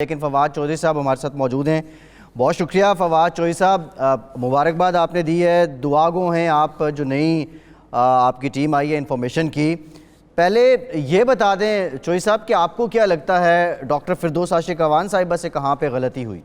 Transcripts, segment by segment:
لیکن فواد چودھری صاحب ہمارے ساتھ موجود ہیں. بہت شکریہ فواد چودھری صاحب, مبارکباد آپ نے دی ہے, دعا گو ہیں آپ جو نئی آپ کی ٹیم آئی ہے انفارمیشن کی. پہلے یہ بتا دیں چودھری صاحب کہ آپ کو کیا لگتا ہے ڈاکٹر فردوس عاشق اعوان صاحبہ سے کہاں پہ غلطی ہوئی؟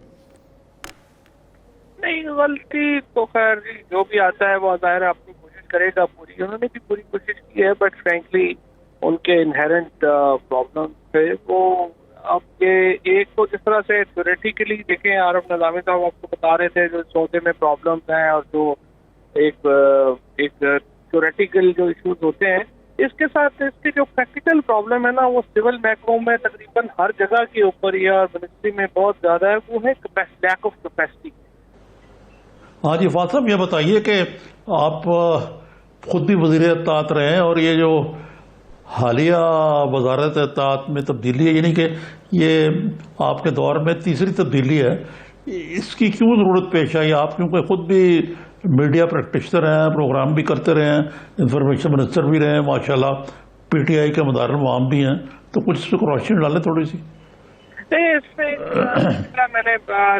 نہیں, غلطی تو خیر جو بھی آتا ہے وہ ظاہر اپنی کوشش کرے گا پوری, انہوں نے بھی پوری کوشش کی ہے, بٹ فرینکلی ان کے انہیرنٹ پرابلم تھے وہ. اب یہ ایک تو جس طرح سے تھیوریٹیکلی دیکھیں, عارف نظامی صاحب آپ کو بتا رہے تھے جو سودے میں پرابلمس ہیں اور جو ایک تھیوریٹیکل جو ایشوز ہوتے ہیں, اس کے ساتھ اس کے جو پریکٹیکل پرابلم ہے نا وہ سول محکموں میں تقریباً ہر جگہ کے اوپر ہی اور منسٹری میں بہت زیادہ ہے, وہ ہے لیک آف کیپیسٹی. ہاں جی, فاضل صاحب یہ بتائیے کہ آپ خود بھی وزیر اطلاعات رہے ہیں اور یہ جو حالیہ وزارت اطلاعات میں تبدیلی ہے, یعنی کہ یہ آپ کے دور میں تیسری تبدیلی ہے, اس کی کیوں ضرورت پیش آئی؟ آپ کیونکہ خود بھی میڈیا پریکٹیشنر ہیں, پروگرام بھی کرتے رہے ہیں, انفارمیشن منسٹر بھی رہے ہیں ماشاءاللہ, پی ٹی آئی کے مدار المعام بھی ہیں, تو کچھ اس پہ روشنی ڈالیں تھوڑی سی. نہیں, اس میں میں نے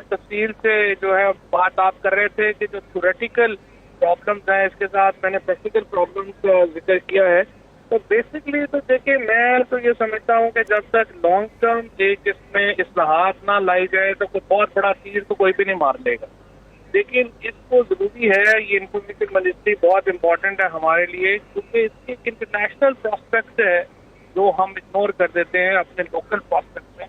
تفصیل سے جو ہے بات آپ کر رہے تھے کہ جو تھیوریٹیکل پرابلمس ہیں اس کے ساتھ میں نے پریکٹیکل پرابلمس کا ذکر کیا ہے. تو بیسکلی تو دیکھیں میں تو یہ سمجھتا ہوں کہ جب تک لانگ ٹرم ایک اس میں اصلاحات نہ لائی جائے تو کوئی بہت بڑا تیر تو کوئی بھی نہیں مار لے گا. لیکن اس کو ضروری ہے, یہ انفارمیشن منسٹری بہت امپورٹنٹ ہے ہمارے لیے کیونکہ اس کی انٹرنیشنل پراسپیکٹ ہے جو ہم اگنور کر دیتے ہیں اپنے لوکل پراسپیکٹ میں.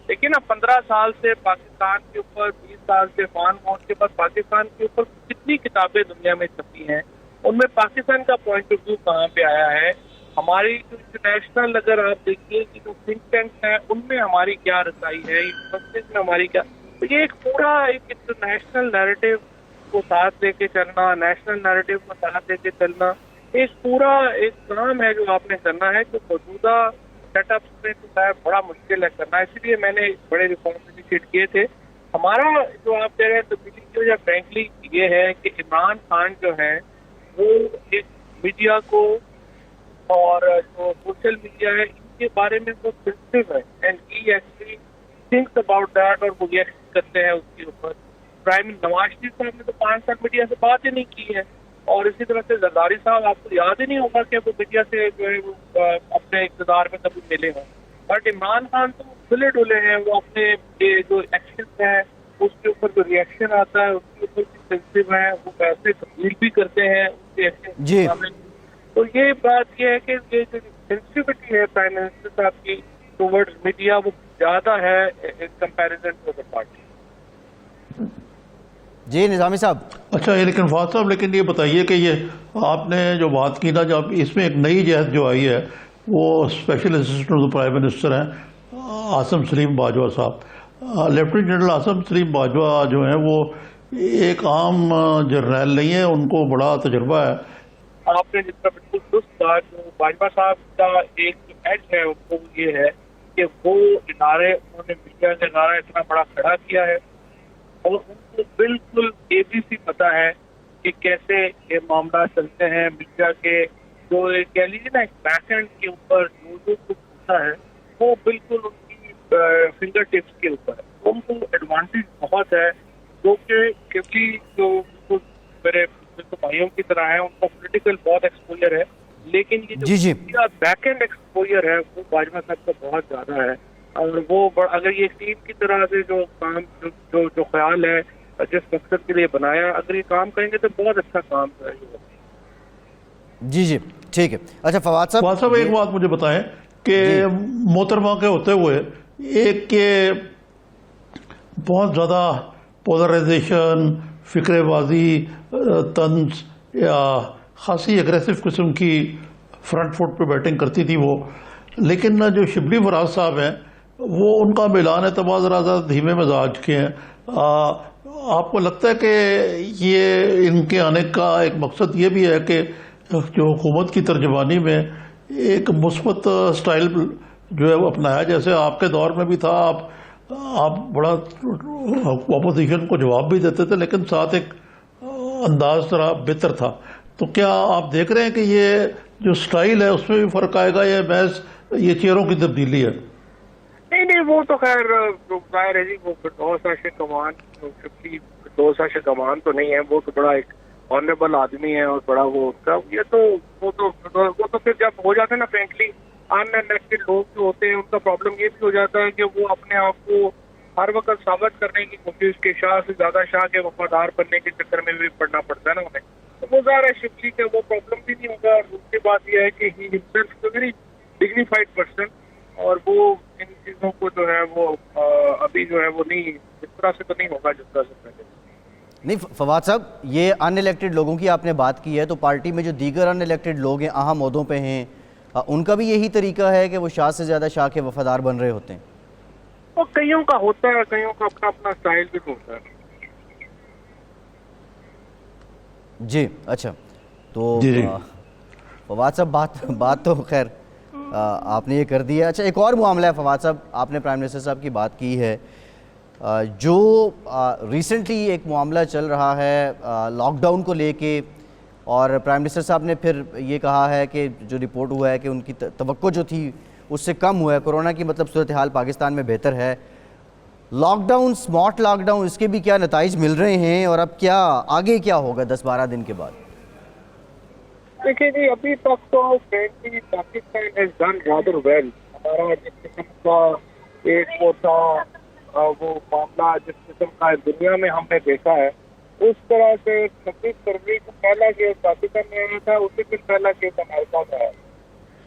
لیکن اب 15 سال سے پاکستان کے اوپر, 20 سال سے فان موت کے بعد پاکستان کے اوپر کتنی کتابیں دنیا میں چھپی ہیں, ان میں پاکستان کا پوائنٹ آف ویو کہاں پہ آیا ہے, ہماری جو انٹرنیشنل اگر آپ دیکھیے کہ جو تھنک ٹینکس ہیں ان میں ہماری کیا رسائی ہے, یونیورسٹیز میں ہماری کیا, تو یہ ایک پورا ایک انٹرنیشنل نیریٹو کو ساتھ لے کے چلنا, نیشنل نیریٹو کو ساتھ لے کے چلنا, ایک پورا ایک کام ہے جو آپ نے کرنا ہے جو موجودہ سیٹ اپس میں تو ہے بڑا مشکل ہے کرنا. اسی لیے میں نے بڑے ریفارمس انیشیٹ کیے تھے. ہمارا جو آپ کہہ رہے ہیں تبدیلی کی وجہ فرینکلی یہ ہے کہ عمران خان جو ہے وہ ایک میڈیا کو اور جو سوشل میڈیا ہے ان کے بارے میں وہ سینسٹیو ہے, and he actually thinks about that اور وہ ریئیکٹ کرتے ہیں اس کے اوپر. پرائم نواز شریف صاحب نے تو 5 سال میڈیا سے بات ہی نہیں کی ہے, اور اسی طرح سے زرداری صاحب آپ کو یاد ہی نہیں ہوگا کہ وہ میڈیا سے جو ہے وہ اپنے اقتدار میں کبھی ملے ہوں. بٹ عمران خان تو کھلے ڈولے ہیں, وہ اپنے جو ایکشن ہیں اس کے اوپر جو ریئیکشن آتا ہے اس کے اوپر بھی سینسٹیو ہیں, وہ پیسے تبدیل بھی کرتے ہیں اس کے ایکشن جی. تو یہ بات یہ ہے کہ یہ جو سینسٹیوٹی ہے پرائم منسٹر صاحب کی ٹوورڈز میڈیا وہ زیادہ ہے in comparison to other party. جی نظامی صاحب. اچھا, یہ لیکن فاضل صاحب لیکن یہ بتائیے کہ یہ آپ نے جو بات کی نا, جب اس میں ایک نئی جہت جو آئی ہے وہ اسپیشل اسسٹنٹ پرائم منسٹر ہیں عاصم سلیم باجوہ صاحب. لیفٹیننٹ جنرل عاصم سلیم باجوہ جو ہیں وہ ایک عام جرنیل نہیں ہے, ان کو بڑا تجربہ ہے. آپ نے جس کا بالکل درست کہا, جو باجوہ صاحب کا ایک جو ایج ہے ان کو یہ ہے کہ وہ ادارے, انہوں نے میڈیا کا ادارہ اتنا بڑا کھڑا کیا ہے اور ان کو بالکل ABC پتا ہے کہ کیسے یہ معاملات چلتے ہیں میڈیا کے. جو کہہ لیجیے نا ایک بیک اینڈ کے اوپر جو کچھ ہوتا ہے وہ بالکل ان کی فنگر ٹپس کے اوپر ہے. ان کو ایڈوانٹیج بہت ہے کیونکہ جو میرے بھائیوں کی طرح ہے ان کا پولیٹیکل بہت ایکسپوجر ہے, لیکن یہ جو بیک اینڈ ایکسپوجر ہے وہ باجوہ صاحب کا بہت زیادہ ہے. اور وہ اگر یہ ٹیم کی طرح سے جو کام جو خیال ہے جس مقصد کے لیے بنایا, اگر یہ کام کریں گے تو بہت اچھا کام کریں گے. جی جی ٹھیک ہے. اچھا فواد صاحب ایک بات مجھے بتائیں کہ محترمہ کے ہوتے ہوئے ایک کہ بہت زیادہ پولرائزیشن, فکر بازی, طنز یا خاصی اگریسو قسم کی فرنٹ فٹ پہ بیٹنگ کرتی تھی وہ. لیکن جو شبلی فراز صاحب ہیں وہ ان کا میلان اعتماد ذرا دھیمے مزاج کے ہیں. آپ کو لگتا ہے کہ یہ ان کے آنے کا ایک مقصد یہ بھی ہے کہ جو حکومت کی ترجمانی میں ایک مثبت سٹائل جو ہے وہ اپنایا, جیسے آپ کے دور میں بھی تھا, آپ بڑا اپوزیشن کو جواب بھی دیتے تھے لیکن ساتھ ایک انداز ذرا بہتر تھا. تو کیا آپ دیکھ رہے ہیں کہ یہ جو سٹائل ہے اس میں بھی فرق آئے گا یا محض یہ چہروں کی تبدیلی ہے؟ نہیں, وہ تو خیر ظاہر ہے جی، وہ فردوس عاشق کمان، شبلی فردوس عاشق کمان تو نہیں ہے، وہ تو بڑا ایک آنریبل آدمی ہے اور بڑا وہ یہ تو وہ تو پھر جب ہو جاتا ہے نا، فرینکلی ان الیکٹڈ لوگ جو ہوتے ہیں ان کا پرابلم یہ بھی ہو جاتا ہے کہ وہ اپنے آپ کو ہر وقت ثابت کرنے کی کوشش کے شاہ سے زیادہ شاہ کے وفادار بننے کے چکر میں بھی پڑنا پڑتا ہے نا انہیں. تو وہ ظاہر ہے شبلی کا وہ پرابلم بھی نہیں ہوگا. اور دوسری بات یہ ہے کہ ہی ہمسیلف ویری ڈگنیفائڈ پرسن، اور وہ ان چیزوں کو جو ہے وہ ابھی جو ہے وہ نہیں، اس طرح سے تو نہیں ہوگا جس طرح سے پہلے. نہیں فواد صاحب، یہ ان الیکٹڈ لوگوں کی آپ نے بات کی ہے، تو پارٹی میں جو دیگر ان الیکٹڈ لوگ ہیں، اہم عہدوں پہ ہیں، ان کا بھی یہی طریقہ ہے کہ وہ شاہ سے زیادہ شاہ کے وفادار بن رہے ہوتے ہیں؟ اور کئیوں کا ہوتا ہے، کئیوں کا اپنا اپنا اسٹائل بھی ہوتا ہے. جی اچھا، تو جی فواد صاحب بات تو خیر آپ نے یہ کر دیا. اچھا، ایک اور معاملہ ہے فواد صاحب، آپ نے پرائم منسٹر صاحب کی بات کی ہے، جو ریسنٹلی ایک معاملہ چل رہا ہے لاک ڈاؤن کو لے کے، اور پرائم منسٹر صاحب نے پھر یہ کہا ہے کہ جو رپورٹ ہوا ہے کہ ان کی توقع جو تھی اس سے کم ہوا ہے، کورونا کی مطلب صورتحال پاکستان میں بہتر ہے. Lockdown, smart lockdown, اس کے بھی کیا نتائج مل رہے ہیں، اور اب کیا آگے کیا ہوگا 10-12 دن کے بعد؟ دیکھیے جی، ابھی تک تو frankly Pakistan has done rather well. ہمارا جس قسم کا ایک وہ تھا وہ معاملہ جس قسم کا دنیا میں ہم نے دیکھا ہے، اس طرح سے 26 فروری کو پہلا کیس پاکستان میں آیا تھا، اسی دن پہلا کیس امریکہ میں آیا.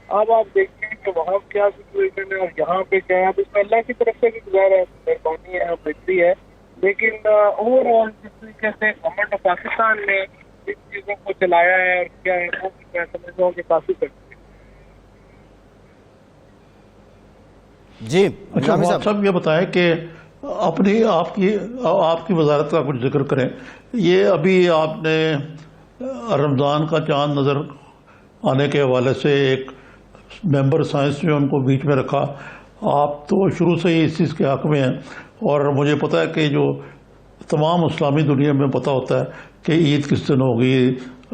اب آپ دیکھیں کہ وہاں کیا سچویشن ہے اور یہاں پہ کیا ہے. اب اس میں اللہ کی طرف سے بھی گزار ہے، مہربانی ہے، بہتری ہے، لیکن اوور آل جس طریقے سے گورنمنٹ آف پاکستان نے ان چیزوں کو چلایا ہے اور کیا ہے، وہ میں سمجھتا ہوں کہ کافی کرتی ہے. جی اچھا نظامی فواد صاحب، یہ بتائیں کہ اپنی آپ کی وزارت کا کچھ ذکر کریں. یہ ابھی آپ نے رمضان کا چاند نظر آنے کے حوالے سے ایک ممبر سائنس میں ان کو بیچ میں رکھا. آپ تو شروع سے ہی اس چیز کے حق میں ہیں، اور مجھے پتہ ہے کہ جو تمام اسلامی دنیا میں پتہ ہوتا ہے کہ عید کس دن ہوگی،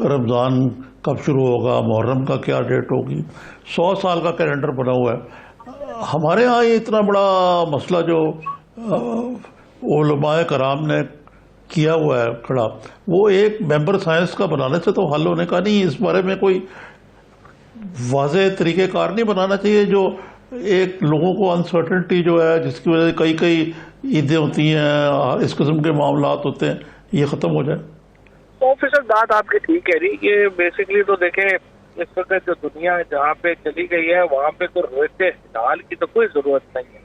رمضان کب شروع ہوگا، محرم کا کیا ڈیٹ ہوگی، 100 سال کا کیلنڈر بنا ہوا ہے. ہمارے ہاں یہ اتنا بڑا مسئلہ جو علماء کرام نے کیا ہوا ہے کھڑا، وہ ایک ممبر سائنس کا بنانے سے تو حل ہونے کا نہیں. اس بارے میں کوئی واضح طریقہ کار نہیں بنانا چاہیے جو ایک لوگوں کو انسرٹنٹی جو ہے جس کی وجہ سے کئی عیدیں ہوتی ہیں، اس قسم کے معاملات ہوتے ہیں، یہ ختم ہو جائے؟ 100% بات آپ کی ٹھیک ہے جی. یہ بیسکلی تو دیکھیں اس وقت جو دنیا جہاں پہ چلی گئی ہے وہاں پہ تو رویت ہلال کی تو کوئی ضرورت نہیں ہے.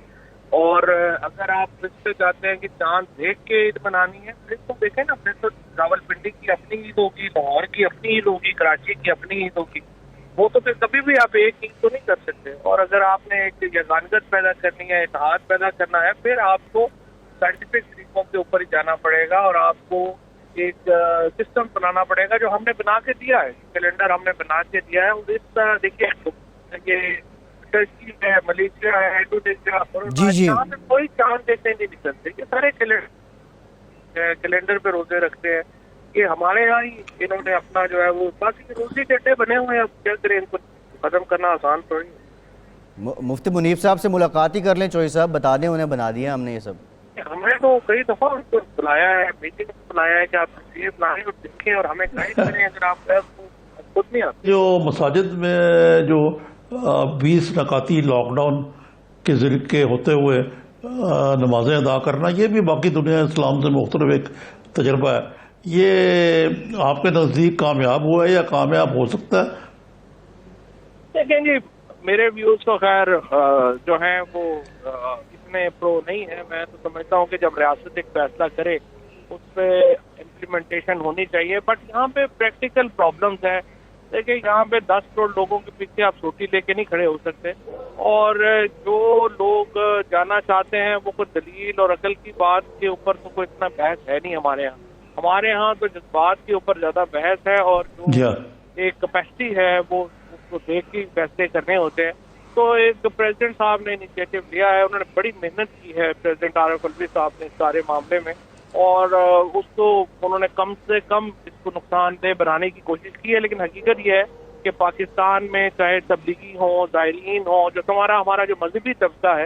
اور اگر آپ اس پہ چاہتے ہیں کہ چاند دیکھ کے عید منانی ہے، پھر تو دیکھیں نا، پھر تو راول پنڈی کی اپنی عید ہوگی، لاہور کی اپنی عید ہوگی، کراچی کی اپنی عید ہوگی. وہ تو پھر کبھی بھی آپ ایک عید تو نہیں کر سکتے. اور اگر آپ نے ایک یگانگت پیدا کرنی ہے، اتحاد پیدا کرنا ہے، پھر آپ کو سائنٹیفک طریقوں کے اوپر ہی جانا پڑے گا، اور آپ کو ایک سسٹم بنانا پڑے گا جو ہم نے بنا کے دیا ہے، کیلنڈر ہم نے بنا کے دیا ہے. اور اس طرح دیکھیے یہ ٹرکی ہے، ملیشیا ہے، انڈونیشیا، جی یہاں پہ کوئی چاند دیکھنے نہیں نکلتے. یہ سارے کیلنڈر پہ روزے رکھتے ہیں. یہ ہمارے یہاں ہی انہوں نے اپنا جو ہے وہ باقی روزی ڈنڈے بنے ہوئے ہیں. اب کیا کریں، ان کو ختم کرنا آسان تھوڑی ہے. مفتی منیب صاحب سے ملاقات ہی کر لیں، چوہی صاحب بتا دیں، انہیں بنا دیا ہم نے یہ سب. ہمیں تو کئی دفعہ ان کو بلایا ہے، میٹنگ میں بلایا ہے کہ آپ تشریف لائیں اور دیکھیں اور ہمیں گائیڈ کریں. اگر آپ خود نہیں آتے. جو مساجد میں جو 20 رکعتی لاک ڈاؤن کے ذریعے ہوتے ہوئے نمازیں ادا کرنا، یہ بھی باقی دنیا اسلام سے مختلف ایک تجربہ ہے. یہ آپ کے نزدیک کامیاب ہوا ہے یا کامیاب ہو سکتا ہے؟ دیکھیں جی، میرے ویوز تو خیر جو ہیں وہ اتنے پرو نہیں ہیں. میں تو سمجھتا ہوں کہ جب ریاست ایک فیصلہ کرے اس پہ امپلیمنٹیشن ہونی چاہیے. بٹ یہاں پہ پریکٹیکل پرابلمز ہیں. دیکھیں یہاں پہ 10 کروڑ لوگوں کے پیچھے آپ سوٹی لے کے نہیں کھڑے ہو سکتے، اور جو لوگ جانا چاہتے ہیں وہ کوئی دلیل اور عقل کی بات کے اوپر تو کوئی اتنا بحث ہے نہیں ہمارے یہاں. ہمارے ہاں تو جذبات کے اوپر زیادہ بحث ہے، اور جو ایک کیپیسٹی ہے وہ اس کو دیکھ کے فیصلے کرنے ہوتے ہیں. تو ایک پریزیڈنٹ صاحب نے انیشیٹو لیا ہے، انہوں نے بڑی محنت کی ہے پریزیڈنٹ عارف الوی صاحب نے اس سارے معاملے میں، اور اس کو انہوں نے کم سے کم اس کو نقصان دہ بنانے کی کوشش کی ہے. لیکن حقیقت یہ ہے کہ پاکستان میں چاہے تبلیغی ہوں، زائرین ہوں، جو ہمارا جو مذہبی طبقہ ہے،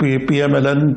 PMLN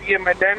PMLN